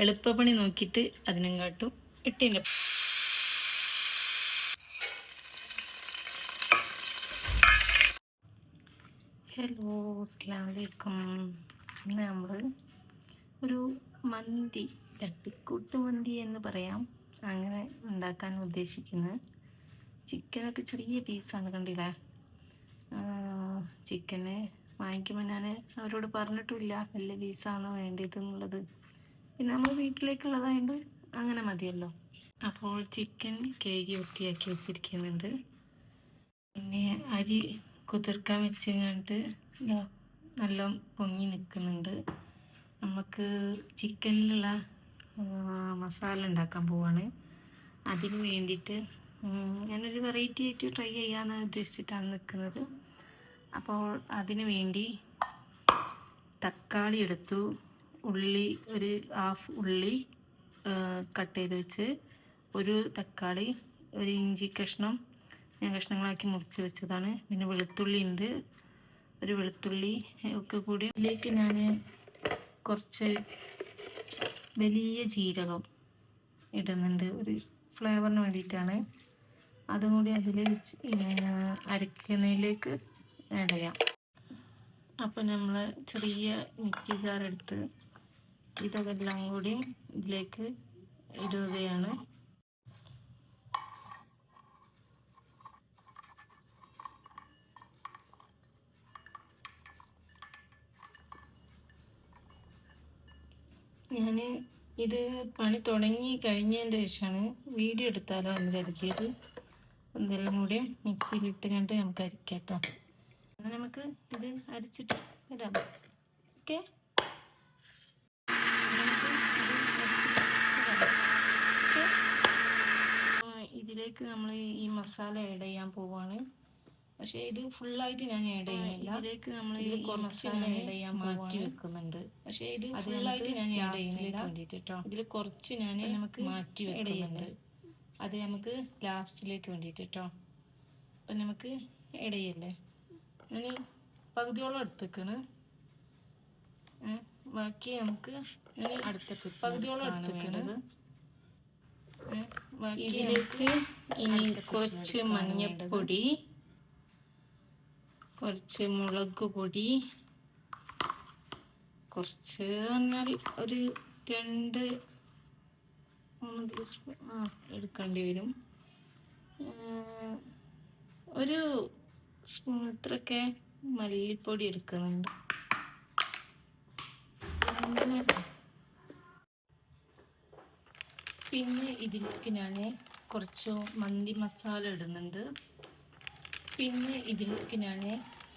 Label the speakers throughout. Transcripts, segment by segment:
Speaker 1: എളുപ്പപ്പണി നോക്കിയിട്ട് അതിനും കാട്ടും ഇട്ടിൻ്റെ. ഹലോ, അസ്സലാമു അലൈക്കും. ഇന്ന് നമ്മൾ ഒരു മന്തി, തട്ടിക്കൂട്ട് മന്തി എന്ന് പറയാം, അങ്ങനെ ഉണ്ടാക്കാൻ ഉദ്ദേശിക്കുന്നത്. ചിക്കനൊക്കെ ചെറിയ പീസാണ്, കണ്ടില്ലേ? ചിക്കന് വാങ്ങിക്കുമ്പോൾ ഞാൻ അവരോട് പറഞ്ഞിട്ടില്ല വലിയ പീസാണ് വേണ്ടിയതെന്നുള്ളത്. പിന്നെ നമ്മൾ വീട്ടിലേക്കുള്ളതായതുകൊണ്ട് അങ്ങനെ മതിയല്ലോ. അപ്പോൾ ചിക്കൻ കഴുകി വൃത്തിയാക്കി വെച്ചിരിക്കുന്നുണ്ട്. പിന്നെ അരി കുതിർക്കാൻ വെച്ച് കഴിഞ്ഞിട്ട് നല്ല പൊങ്ങി നിൽക്കുന്നുണ്ട്. നമുക്ക് ചിക്കനിലുള്ള മസാല ഉണ്ടാക്കാൻ പോവാണ്. അതിന് വേണ്ടിയിട്ട് ഞാനൊരു വെറൈറ്റി ആയിട്ട് ട്രൈ ചെയ്യാമെന്ന് ഉദ്ദേശിച്ചിട്ടാണ് നിൽക്കുന്നത്. അപ്പോൾ അതിന് വേണ്ടി തക്കാളി എടുത്തു, ഉള്ളി ഒരു ഹാഫ് ഉള്ളി കട്ട് ചെയ്ത് വെച്ച്, ഒരു തക്കാളി, ഒരു ഇഞ്ചി കഷ്ണം ഞാൻ കഷ്ണങ്ങളാക്കി മുറിച്ച് വെച്ചതാണ്. പിന്നെ വെളുത്തുള്ളി ഉണ്ട്, ഒരു വെളുത്തുള്ളി ഒക്കെ കൂടി. ഇതിലേക്ക് ഞാൻ കുറച്ച് വലിയ ജീരകം ഇടുന്നുണ്ട്, ഒരു ഫ്ലേവറിന് വേണ്ടിയിട്ടാണ്. അതും കൂടി അതിൽ അരക്കുന്നതിലേക്ക് ആഡ് ചെയ്യാം. അപ്പം നമ്മൾ ചെറിയ മിക്സി ജാറെടുത്ത് ഇതെല്ലാം കൂടി ഇതിലേക്ക് ഇടുകയാണ്. ഞാൻ ഇത് പണി തുടങ്ങി കഴിഞ്ഞതിൻ്റെ ശേഷമാണ് വീഡിയോ എടുത്താലോ എന്ന് കരുതിയത്. എന്തെല്ലാം കൂടി മിക്സിയിലിട്ട് കണ്ട് നമുക്ക് അരിക്കാം കേട്ടോ. അങ്ങനെ നമുക്ക് ഇത് അരിച്ചിട്ട് ഇടാം. ഓക്കെ, ഇതിലേക്ക് നമ്മൾ ഈ മസാല ആഡ് ചെയ്യാൻ പോവാണ്. പക്ഷേ ഇത് ഫുള്ളായിട്ട് ഞാൻ ആഡ് ചെയ്യുന്നില്ല. ഇതിലേക്ക് നമ്മൾ കുറച്ച് ആഡ് ചെയ്യാൻ മാറ്റി വെക്കുന്നുണ്ട്. പക്ഷേ ഇത് ഫുള്ളായിട്ട് ഞാൻ ആഡ് ചെയ്യുന്നില്ല വേണ്ടിയിട്ട് കേട്ടോ. ഇതിൽ കുറച്ച് ഞാൻ നമുക്ക് മാറ്റി വെക്കുന്നുണ്ട്. അത് നമുക്ക് ലാസ്റ്റിലേക്ക് വേണ്ടിയിട്ട് കേട്ടോ. അപ്പം നമുക്ക് ആഡ് ചെയ്യല്ലേ. ഞാൻ പകുതിയോളം എടുത്തേക്കാണ്. ബാക്കി നമുക്ക് അടുത്ത പകുതിയോളം എടുത്തേക്കാണ്. ഇതിലേക്ക് ഇനി കുറച്ച് മഞ്ഞൾപ്പൊടി, കുറച്ച് മുളക് പൊടി, കുറച്ച് പറഞ്ഞാൽ ഒരു 2-3 ടീസ്പൂൺ എടുക്കേണ്ടി വരും. ഒരു സ്പൂൺ ഇത്രയൊക്കെ മല്ലിപ്പൊടി എടുക്കുന്നുണ്ട്. പിന്നെ ഇതിലേക്ക് ഞാൻ കുറച്ച് മന്തി മസാല ഇടുന്നുണ്ട്. പിന്നെ ഇതിലേക്ക് ഞാൻ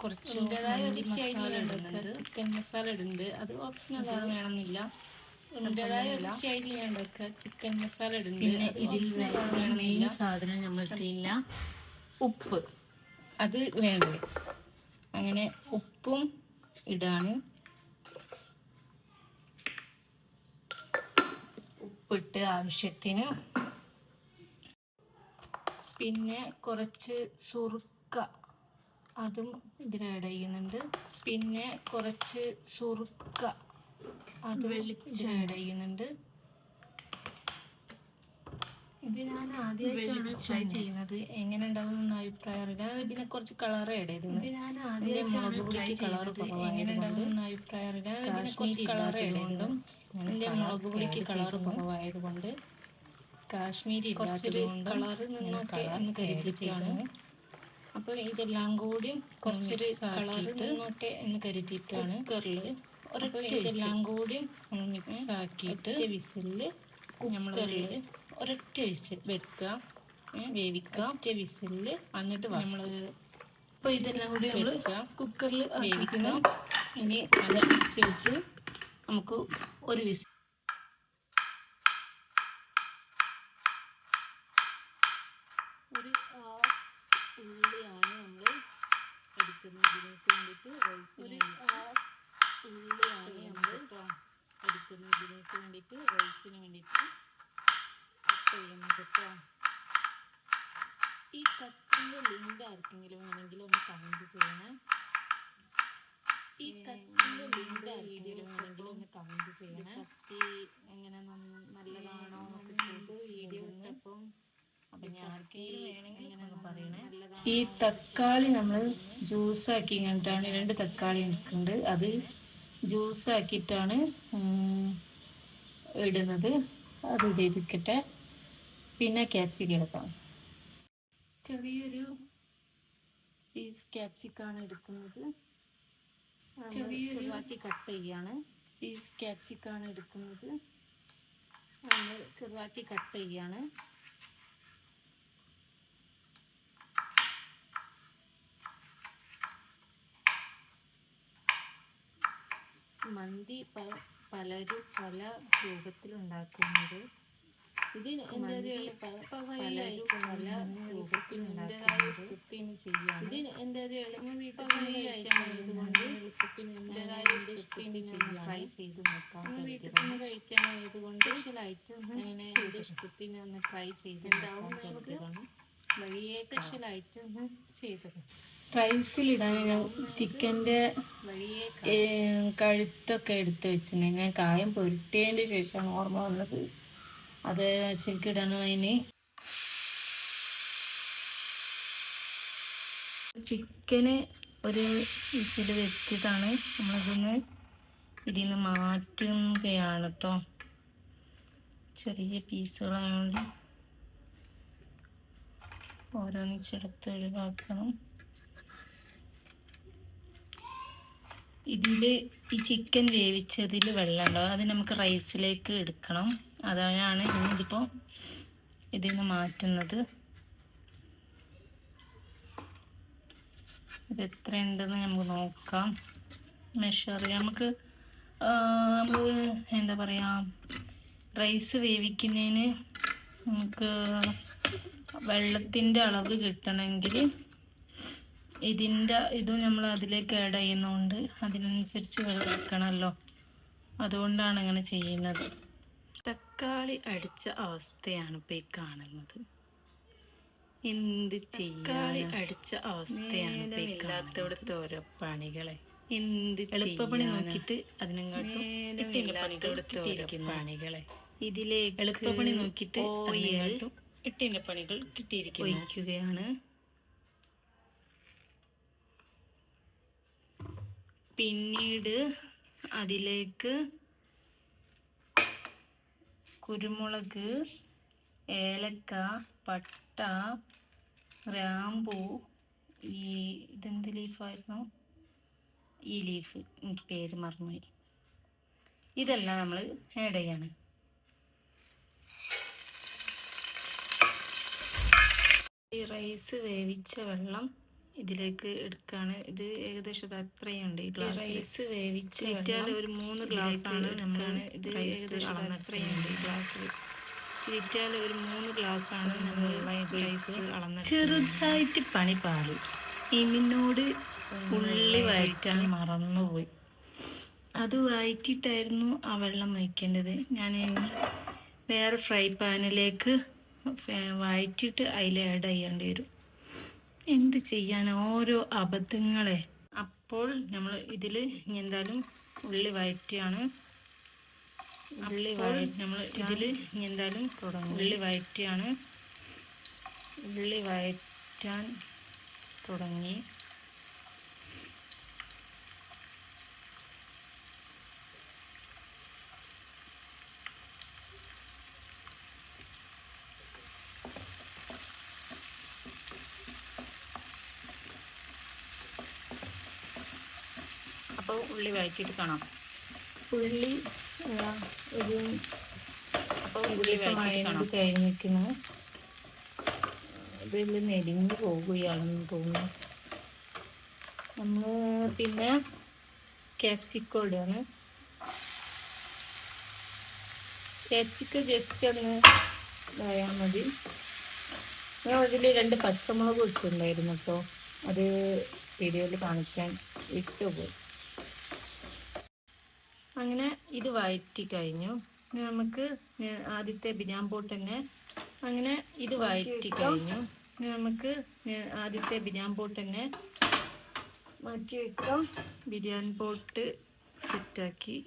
Speaker 1: കുറച്ച് മന്തി മസാല ഇടുന്നുണ്ട്, ചിക്കൻ മസാല ഇടുന്നുണ്ട്. അത് ഓപ്ഷണലാണ്, വേണമെന്നില്ല. അതിൻ്റെതായ ഒരു സ്റ്റൈലിൽ ഞാൻ ഉണ്ടാക്കുക. ചിക്കൻ മസാല ഇടുന്നുണ്ട്. പിന്നെ ഇതിൽ മെയിൻ സാധനം നമ്മൾ ഇട്ടില്ല, ഉപ്പ്. അത് വേണ്ടേ, അങ്ങനെ ഉപ്പും ഇടാണ്. ഉപ്പിട്ട് ആവശ്യത്തിന്. പിന്നെ കുറച്ച് സുറുക്ക, അതും ഇതിൽ ആഡ് ചെയ്യുന്നുണ്ട്. പിന്നെ കുറച്ച് സുറുക്ക, അത് വെളിച്ചെണ്ണ ആഡ് ചെയ്യുന്നുണ്ട്. ഇത് ഞാൻ ആദ്യമായിട്ടാണ് ട്രൈ ചെയ്യുന്നത്. എങ്ങനെ ഉണ്ടാകുമെന്ന് അഭിപ്രായം അറിയില്ല. പിന്നെ കുറച്ച് കളർ ആഡ് ചെയ്തിരുന്നു. ഞാൻ ആദ്യമായിട്ടാണ് ട്രൈ ചെയ്യുന്നത്. എങ്ങനെ ഉണ്ടാകുമെന്ന് അഭിപ്രായം അറിയില്ല. പിന്നെ കുറച്ച് കളർ ആഡ് ചെയ്തുകൊണ്ടും എൻ്റെ മുളക് പൊടിക്ക് കളർ കുറവായതുകൊണ്ട്, കാശ്മീരി കുറച്ചൊരു കളർ നിന്നോട്ടെ എന്ന് കരുതിയിട്ടാണ്. അപ്പോൾ ഇതെല്ലാം കൂടി കുറച്ചൊരു കളർ നിന്നോട്ടെ എന്ന് കരുതിയിട്ടാണ് കുക്കറിൽ ഇതെല്ലാം കൂടി മിക്സ് ആക്കിയിട്ട് വിസിലിൽ കുക്കറിൽ ഒരൊറ്റ വിസിൽ വെക്കുക, വേവിക്കുക. ഒറ്റ വിസിലിൽ എന്നിട്ട് നമ്മൾ ഇപ്പോൾ ഇതെല്ലാം കൂടി വെക്കുക, കുക്കറിൽ വേവിക്കുക. ഇനി അത് അടച്ച് വെച്ച് നമുക്ക് ഒരു വിസിൽ. ഒരു ഉള്ളിയാണ് നമ്മൾ എടുക്കുന്നത് ഇതിലേക്ക് വേണ്ടിയിട്ട്. റൈസിന് ഉള്ളിയാണ് നമ്മൾ എടുക്കുന്നത് ഇതിലേക്ക് വേണ്ടിയിട്ട്, റൈസിന് വേണ്ടിയിട്ട് ചെയ്യുന്നത് കേട്ടോ. ഈ കത്തിൻ്റെ ലിങ്ക് ആർക്കെങ്കിലും വേണമെങ്കിൽ ഒന്ന് കമൻറ്റ് ചെയ്യണേ. ഈ കത്തിൻ്റെ ലിങ്ക് ആർക്കെങ്കിലും വേണമെങ്കിൽ ഒന്ന് കമൻറ്റ് ചെയ്യണേ. കത്തി എങ്ങനെയാണെന്ന് ഈ തക്കാളി നമ്മൾ ജ്യൂസാക്കി കണ്ടിട്ടാണ് 2 തക്കാളി എടുക്കുന്നുണ്ട്. അത് ജ്യൂസാക്കിയിട്ടാണ് ഇടുന്നത്. അത് ഇടിയിരിക്കട്ടെ. പിന്നെ ക്യാപ്സിക്കം എടുക്കാം. ചെറിയൊരു പീസ് ക്യാപ്സിക്കാണ് എടുക്കുന്നത്. ചെറുതാക്കി കട്ട് ചെയ്യാണ്. പീസ് ക്യാപ്സിക്കാണ് എടുക്കുന്നത്. നമ്മൾ ചെറുതാക്കി കട്ട് ചെയ്യാണ്. മന്തി പലരും പല രൂപത്തിലുണ്ടാക്കുന്നത്. ഇത് പല റൈസിലിടാൻ ഞാൻ ചിക്കൻ്റെ കഴുത്തൊക്കെ എടുത്ത് വെച്ചിട്ടുണ്ട്. ഞാൻ കായം പൊരിട്ടതിൻ്റെ ശേഷമാണ് ഓർമ്മ വന്നത്. അത് ശരിക്കിടണം. അതിന് ചിക്കന് ഒരു ഇതിൽ വെച്ചിട്ടാണ് നമ്മളിതൊന്ന് ഇതിൽ നിന്ന് മാറ്റുകയാണ് കേട്ടോ. ചെറിയ പീസുകളായതുകൊണ്ട് ഓരോന്നിച്ചെടുത്ത് ഒഴിവാക്കണം. ഇതിൽ ഈ ചിക്കൻ വേവിച്ചതിൽ വെള്ളം ഉണ്ടാവും. അത് നമുക്ക് റൈസിലേക്ക് എടുക്കണം. അതാണ് ഇതിപ്പോൾ ഇതിൽ നിന്ന് മാറ്റുന്നത്. ഇത് എത്ര ഉണ്ടെന്ന് നമുക്ക് നോക്കാം. മെഷർ നമുക്ക് എന്താ പറയുക, റൈസ് വേവിക്കുന്നതിന് നമുക്ക് വെള്ളത്തിൻ്റെ അളവ് കിട്ടണമെങ്കിൽ ഇതും നമ്മൾ അതിലേക്ക് ആഡ് ചെയ്യുന്നതുകൊണ്ട് അതിനനുസരിച്ച് വെള്ളം വെക്കണമല്ലോ. അതുകൊണ്ടാണ് അങ്ങനെ ചെയ്യുന്നത്. തക്കാളി അടിച്ച അവസ്ഥയാണ് ഇപ്പോൾ ഈ കാണുന്നത്. എന്ത് തക്കാളി അടിച്ച അവസ്ഥയാണ് ഇല്ലാത്തവിടുത്തെ ഓരോ പണികളെ. എന്ത് എളുപ്പപ്പണി നോക്കിയിട്ട് അതിനെങ്ങോട്ടും പണികളെ ഇതിലേക്ക് എളുപ്പപ്പണി നോക്കിയിട്ട് എട്ടിൻ്റെ പണികൾ കിട്ടിയിരിക്കുകയാണ്. പിന്നീട് അതിലേക്ക് കുരുമുളക്, ഏലക്ക, പട്ട, ഗ്രാമ്പൂ, ഇതെന്ത് ലീഫായിരുന്നു, ഈ ലീഫ് എനിക്ക് പേര് മറന്നുപോയി. ഇതെല്ലാം നമ്മൾ ആഡ് ചെയ്യാണ്. ഈ റൈസ് വേവിച്ച വെള്ളം ഇതിലേക്ക് എടുക്കുകയാണ്. ഇത് ഏകദേശം അത്രയുണ്ട്. ഈ ഗ്ലാസ് റൈസ് വേവിച്ചാൽ ഒരു 3 ഗ്ലാസ്സാണ് നമ്മൾ ഇത് ഏകദേശം അത്രയുണ്ട്. ഈ ഗ്ലാസ്സിൽ ഇറ്റാൽ ഒരു 3 ഗ്ലാസ്സാണ് നമ്മൾ റൈസ് അളന്നത്. ചെറുതായിട്ട് പണി പാളി. ഇമിനോട് ഉള്ളി വഴറ്റാൻ മറന്നുപോയി. അത് വഴറ്റിയിട്ടായിരുന്നു ആ വെള്ളം വയ്ക്കേണ്ടത്. ഞാൻ വേറെ ഫ്രൈ പാനിലേക്ക് വഴറ്റിയിട്ട് അതിൽ ആഡ് ചെയ്യേണ്ടി വരും. എന്ത് ചെയ്യാൻ, ഓരോ അബദ്ധങ്ങളെ. അപ്പോൾ നമ്മൾ ഇതിൽ എന്തായാലും ഉള്ളി വഴറ്റിയാണ്. നമ്മൾ ഇതിൽ എന്തായാലും ഉള്ളി വഴറ്റിയാണ്. ഉള്ളി വഴറ്റാൻ തുടങ്ങി. അപ്പോൾ ഉള്ളി വഴറ്റിയിട്ട് കാണാം. ഉള്ളി കഴിഞ്ഞിരിക്കുന്നു. ഇതിൽ നെരിഞ്ഞ് പോകുകയാണെന്ന് തോന്നുന്നു. നമ്മൾ പിന്നെ ക്യാപ്സിക്കം ഇടുകയാണ്. ക്യാപ്സിക്കം ജസ്റ്റ് ഒന്ന് ഇതായാൽ മതി. ഞാൻ അതിൽ 2 പച്ചമുളക് ഇട്ടിട്ടുണ്ടായിരുന്നു കേട്ടോ. അത് വീഡിയോയിൽ കാണിക്കാൻ വിട്ടുപോയി. അങ്ങനെ ഇത് വഴറ്റി കഴിഞ്ഞു. നമുക്ക് ആദ്യത്തെ ബിരിയാണി പോട്ട് തന്നെ അങ്ങനെ ഇത് വഴറ്റി കഴിഞ്ഞു. നമുക്ക് ആദ്യത്തെ ബിരിയാണി പോട്ട് തന്നെ മാറ്റി വെക്കാം. ബിരിയാണി പോട്ട് സെറ്റാക്കി.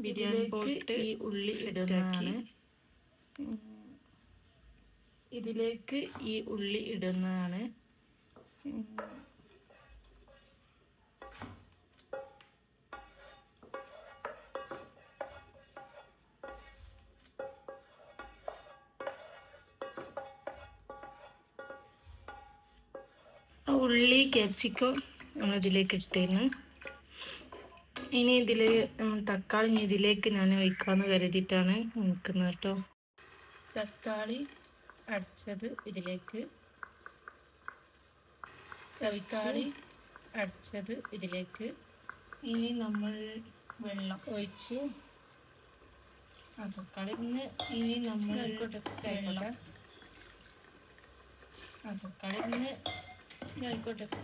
Speaker 1: ബിരിയാണി പോട്ട് ഈ ഉള്ളി സെറ്റാക്കി. ഇതിലേക്ക് ഈ ഉള്ളി ഇടുന്നതാണ്. ഉള്ളി ക്യാപ്സിക്കം നമ്മളിതിലേക്ക് ഇട്ടിരുന്നു. ഇനി ഇതിൽ തക്കാളി ഇതിലേക്ക് ഞാൻ ഒഴിക്കാമെന്ന് കരുതിയിട്ടാണ് നിൽക്കുന്നത് കേട്ടോ. തക്കാളി അടച്ചത് ഇതിലേക്ക് ഇനി നമ്മൾ വെള്ളം ഒഴിച്ചു. തക്കാളി ഇനി നമ്മൾ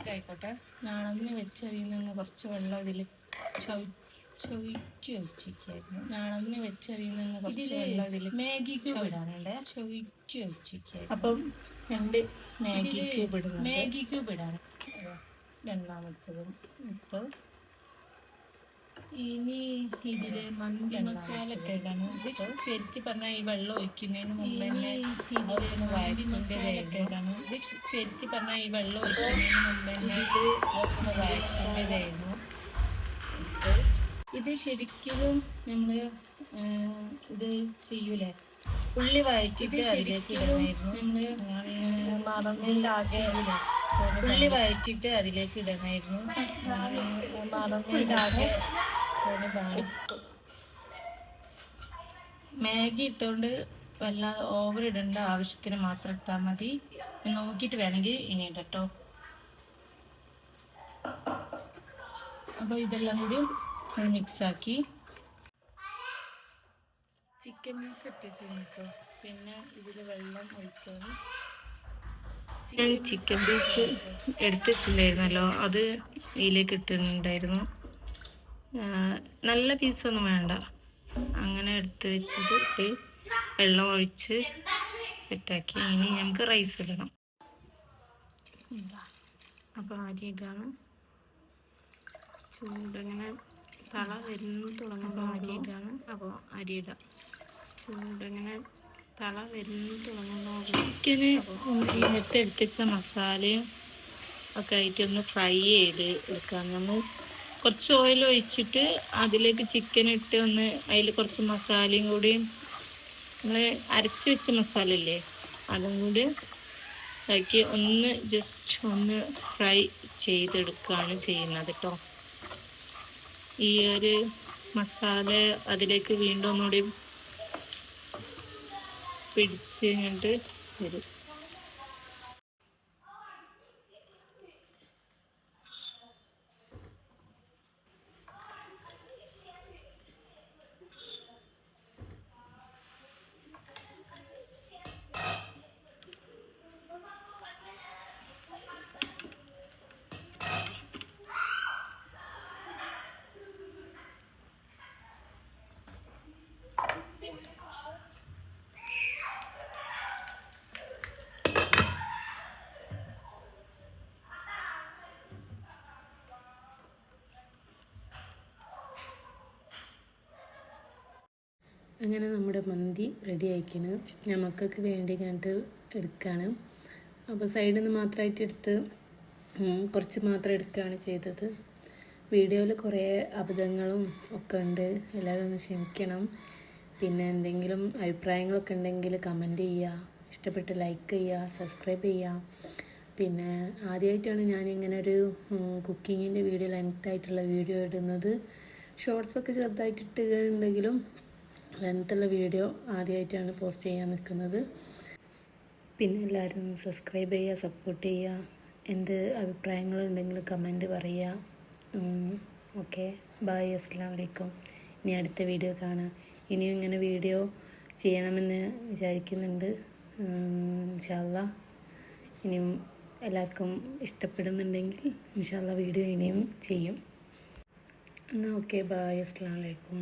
Speaker 1: ആയിക്കോട്ടെ. ഞാനൊന്ന് വെച്ചറിയുന്ന കുറച്ച് വെള്ളം ഇതിൽ ചൊവിറ്റി വെച്ചിരിക്കുകയായിരുന്നു. Maggi cube ഇടാനുണ്ട്. ചൊവിറ്റി വെച്ചിരിക്കുകയായിരുന്നു. അപ്പം 2 മാഗി ക്യൂബ് ഇടാണ്. രണ്ടാമത്തതും ഇട്ട് ഇനി ഇതില് മന്തി മസാല ഒക്കെ ഇടണം. ഇത് ശരിക്കും പറഞ്ഞാൽ ഈ വെള്ളം ഒഴിക്കുന്നതിന് മുമ്പ് തന്നെ വഴക്കേണ്ടതായിരുന്നു. ഇത് ശരിക്കും നമ്മൾ ഇത് ചെയ്യൂലേ, ഉള്ളി വഴറ്റിട്ട് അതിലേക്ക് ഇടണമായിരുന്നു. ഉള്ളി വഴറ്റിട്ട് അതിലേക്ക് ഇടണമായിരുന്നു. മാഗി ഇട്ടുകൊണ്ട് വല്ലാതെ ഓവർ ഇടേണ്ട, ആവശ്യത്തിന് മാത്രം ഇട്ടാൽ മതി. നോക്കിയിട്ട് വേണമെങ്കിൽ ഇനി ഇടട്ടോ. അപ്പോൾ ഇതെല്ലാം കൂടി മിക്സാക്കി ചിക്കൻ പീസ് ഇട്ടിട്ടുണ്ട് കേട്ടോ. പിന്നെ ഇതിൽ വെള്ളം ഒഴിക്കണം. ഞാൻ ചിക്കൻ പീസ് എടുത്ത് വെച്ചിട്ടുണ്ടായിരുന്നല്ലോ, അത് ഇതിലേക്ക് ഇട്ടിട്ടുണ്ടായിരുന്നു. നല്ല പീസൊന്നും വേണ്ട, അങ്ങനെ എടുത്ത് വെച്ചിട്ട് വെള്ളം ഒഴിച്ച് സെറ്റാക്കി. ഇനി നമുക്ക് റൈസ് ഇടണം. അപ്പോൾ ആദ്യം ഇതാണ് ചൂടിങ്ങനെ സള വരുന്നു തുടങ്ങുമ്പോൾ അരിയിട്ടാണ്. അപ്പോൾ അരിയിടാം. ചൂടിങ്ങനെ തള വരുന്നു തുടങ്ങുമ്പോൾ ചിക്കന് നേരത്തെ എടുത്തുവെച്ച മസാലയും ഒക്കെ ആയിട്ട് ഒന്ന് ഫ്രൈ ചെയ്ത് എടുക്കാം. നമ്മൾ കുറച്ച് ഓയിൽ ഒഴിച്ചിട്ട് അതിലേക്ക് ചിക്കൻ ഇട്ട് ഒന്ന് അതിൽ കുറച്ച് മസാലയും കൂടി നമ്മൾ അരച്ച് വെച്ച മസാല ഇല്ലേ, അതും കൂടി ആക്കി ഒന്ന് ജസ്റ്റ് ഒന്ന് ഫ്രൈ ചെയ്തെടുക്കുകയാണ് ചെയ്യുന്നത് കേട്ടോ. ഈ ഒരു മസാല അതിലേക്ക് വീണ്ടും ഒന്നുകൂടി പിടിച്ച് കഴിഞ്ഞിട്ട് വരും.
Speaker 2: അങ്ങനെ നമ്മുടെ മന്തി റെഡി ആയിക്കാണ്. ഞാൻ മക്കൾക്ക് വേണ്ടി കണ്ടിട്ട് എടുക്കുകയാണ്. അപ്പോൾ സൈഡിൽ നിന്ന് മാത്രമായിട്ട് എടുത്ത് കുറച്ച് മാത്രം എടുക്കുകയാണ് ചെയ്തത്. വീഡിയോയിൽ കുറേ അബദ്ധങ്ങളും ഒക്കെ ഉണ്ട്, എല്ലാവരും ഒന്ന് ക്ഷമിക്കണം. പിന്നെ എന്തെങ്കിലും അഭിപ്രായങ്ങളൊക്കെ ഉണ്ടെങ്കിൽ കമൻറ്റ് ചെയ്യുക, ഇഷ്ടപ്പെട്ട് ലൈക്ക് ചെയ്യുക, സബ്സ്ക്രൈബ് ചെയ്യുക. പിന്നെ ആദ്യമായിട്ടാണ് ഞാനിങ്ങനെ ഒരു കുക്കിങ്ങിൻ്റെ വീഡിയോ, ലെങ്ത്തായിട്ടുള്ള വീഡിയോ ഇടുന്നത്. ഷോർട്സൊക്കെ ചെറുതായിട്ട് ഇട്ടുണ്ടെങ്കിലും ലെങ്ത്തുള്ള വീഡിയോ ആദ്യമായിട്ടാണ് പോസ്റ്റ് ചെയ്യാൻ നിൽക്കുന്നത്. പിന്നെ എല്ലാവരും സബ്സ്ക്രൈബ് ചെയ്യുക, സപ്പോർട്ട് ചെയ്യുക. എന്ത് അഭിപ്രായങ്ങളുണ്ടെങ്കിൽ കമൻറ്റ് പറയുക. ഓക്കെ, ബൈ, അസ്സലാമു അലൈക്കും. ഇനി അടുത്ത വീഡിയോ കാണാം. ഇനിയും ഇങ്ങനെ വീഡിയോ ചെയ്യണമെന്ന് വിചാരിക്കുന്നുണ്ട്. ഇൻഷാ അല്ലാഹ് ഇനിയും എല്ലാവർക്കും ഇഷ്ടപ്പെടുന്നുണ്ടെങ്കിൽ ഇൻഷാ അല്ലാഹ് വീഡിയോ ഇനിയും ചെയ്യും. എന്നാൽ ഓക്കെ, ബൈ, അസ്സലാമു അലൈക്കും.